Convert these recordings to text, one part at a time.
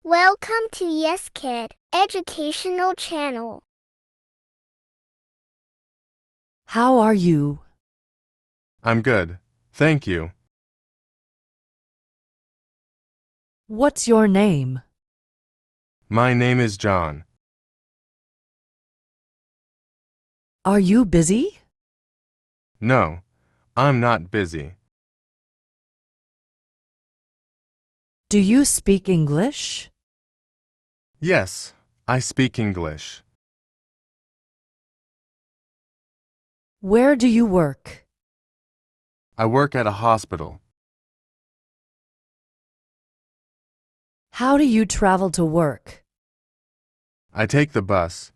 Welcome to Yes Kid Educational Channel. How are you? I'm good, thank you. What's your name? My name is John. Are you busy? No, I'm not busy. Do you speak English? Yes, I speak English. Where do you work? I work at a hospital. How do you travel to work? I take the bus.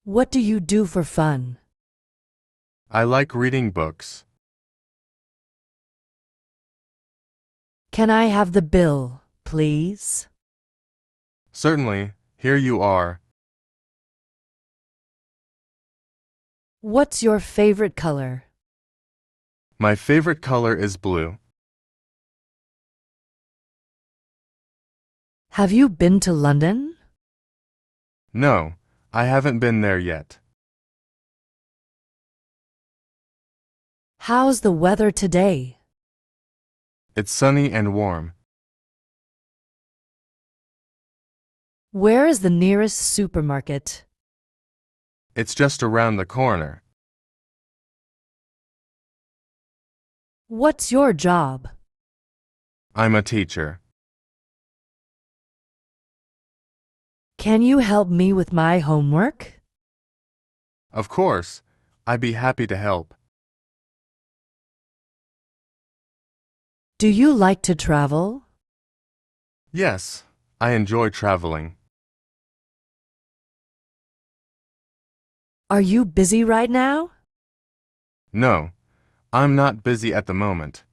What do you do for fun? I like reading books. Can I have the bill, please? Certainly, here you are. What's your favorite color? My favorite color is blue. Have you been to London? No, I haven't been there yet. How's the weather today? It's sunny and warm. Where is the nearest supermarket? It's just around the corner. What's your job? I'm a teacher. Can you help me with my homework? Of course, I'd be happy to help. Do you like to travel? Yes, I enjoy traveling. Are you busy right now? No, I'm not busy at the moment.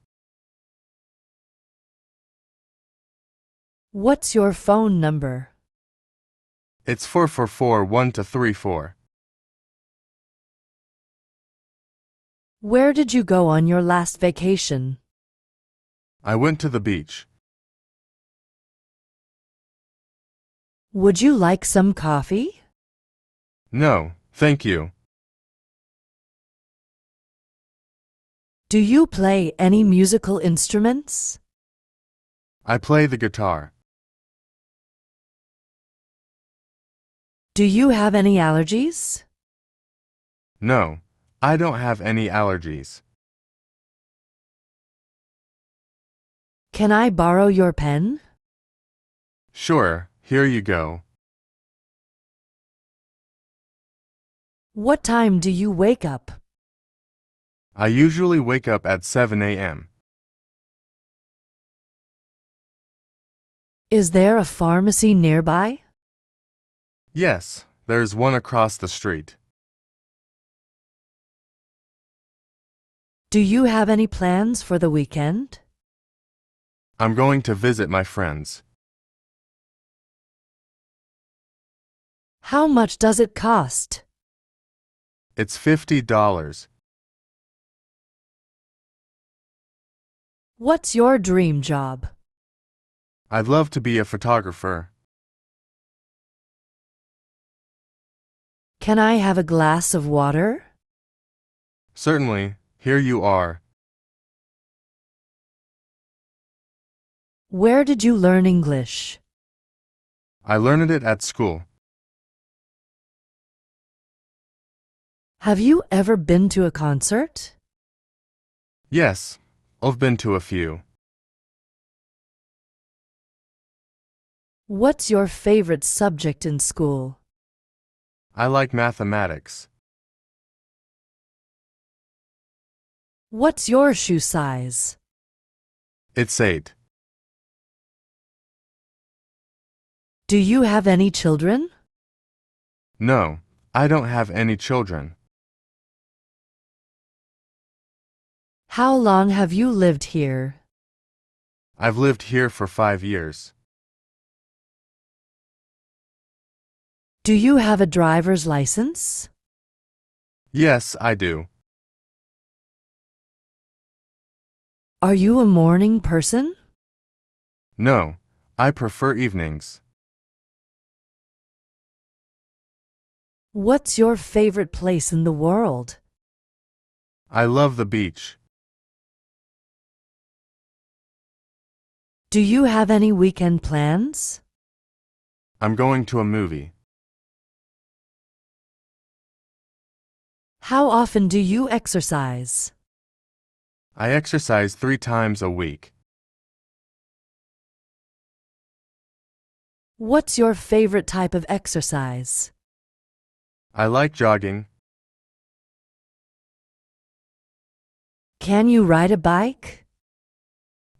What's your phone number? It's 444-1234. Where did you go on your last vacation? I went to the beach. Would you like some coffee? No, thank you. Do you play any musical instruments? I play the guitar. Do you have any allergies? No, I don't have any allergies. Can I borrow your pen? Sure, here you go. What time do you wake up? I usually wake up at 7 a.m. Is there a pharmacy nearby? Yes, there's one across the street. Do you have any plans for the weekend? I'm going to visit my friends. How much does it cost? It's $50. What's your dream job? I'd love to be a photographer. Can I have a glass of water? Certainly, here you are. Where did you learn English? I learned it at school. Have you ever been to a concert? Yes, I've been to a few. What's your favorite subject in school? I like mathematics. What's your shoe size? It's 8. Do you have any children? No, I don't have any children. How long have you lived here? I've lived here for 5 years. Do you have a driver's license? Yes, I do. Are you a morning person? No, I prefer evenings. What's your favorite place in the world? I love the beach. Do you have any weekend plans? I'm going to a movie. How often do you exercise? I exercise 3 times a week. What's your favorite type of exercise? I like jogging. Can you ride a bike?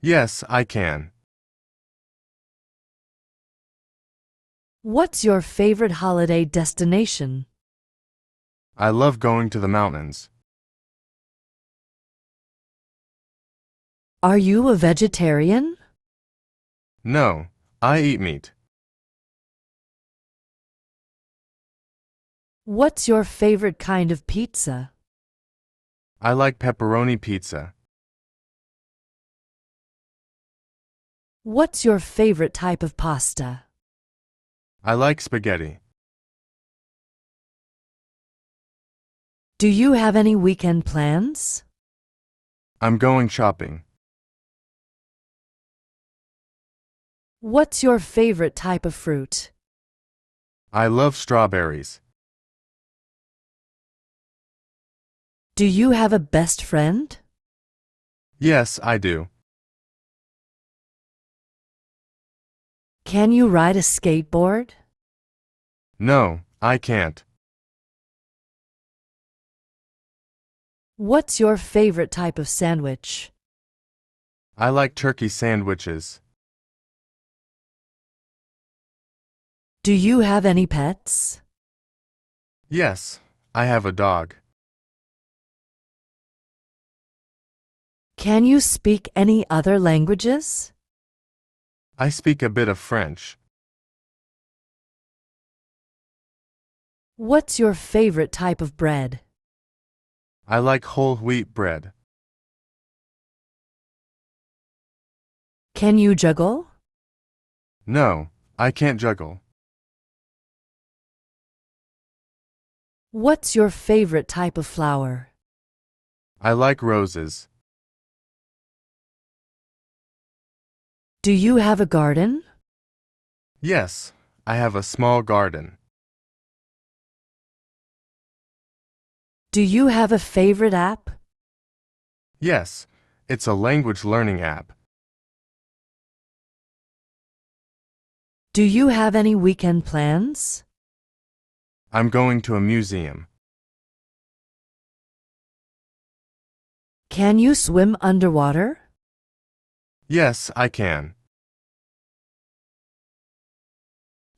Yes, I can. What's your favorite holiday destination? I love going to the mountains. Are you a vegetarian? No, I eat meat. What's your favorite kind of pizza? I like pepperoni pizza. What's your favorite type of pasta? I like spaghetti. Do you have any weekend plans? I'm going shopping. What's your favorite type of fruit? I love strawberries. Do you have a best friend? Yes, I do. Can you ride a skateboard? No, I can't. What's your favorite type of sandwich? I like turkey sandwiches. Do you have any pets? Yes, I have a dog. Can you speak any other languages? I speak a bit of French. What's your favorite type of bread? I like whole wheat bread. Can you juggle? No, I can't juggle. What's your favorite type of flower? I like roses. Do you have a garden? Yes, I have a small garden. Do you have a favorite app? Yes, it's a language learning app. Do you have any weekend plans? I'm going to a museum. Can you swim underwater? Yes, I can.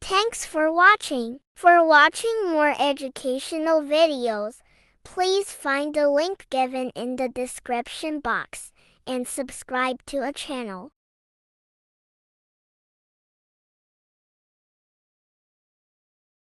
Thanks for watching. For watching more educational videos, please find the link given in the description box and subscribe to our channel.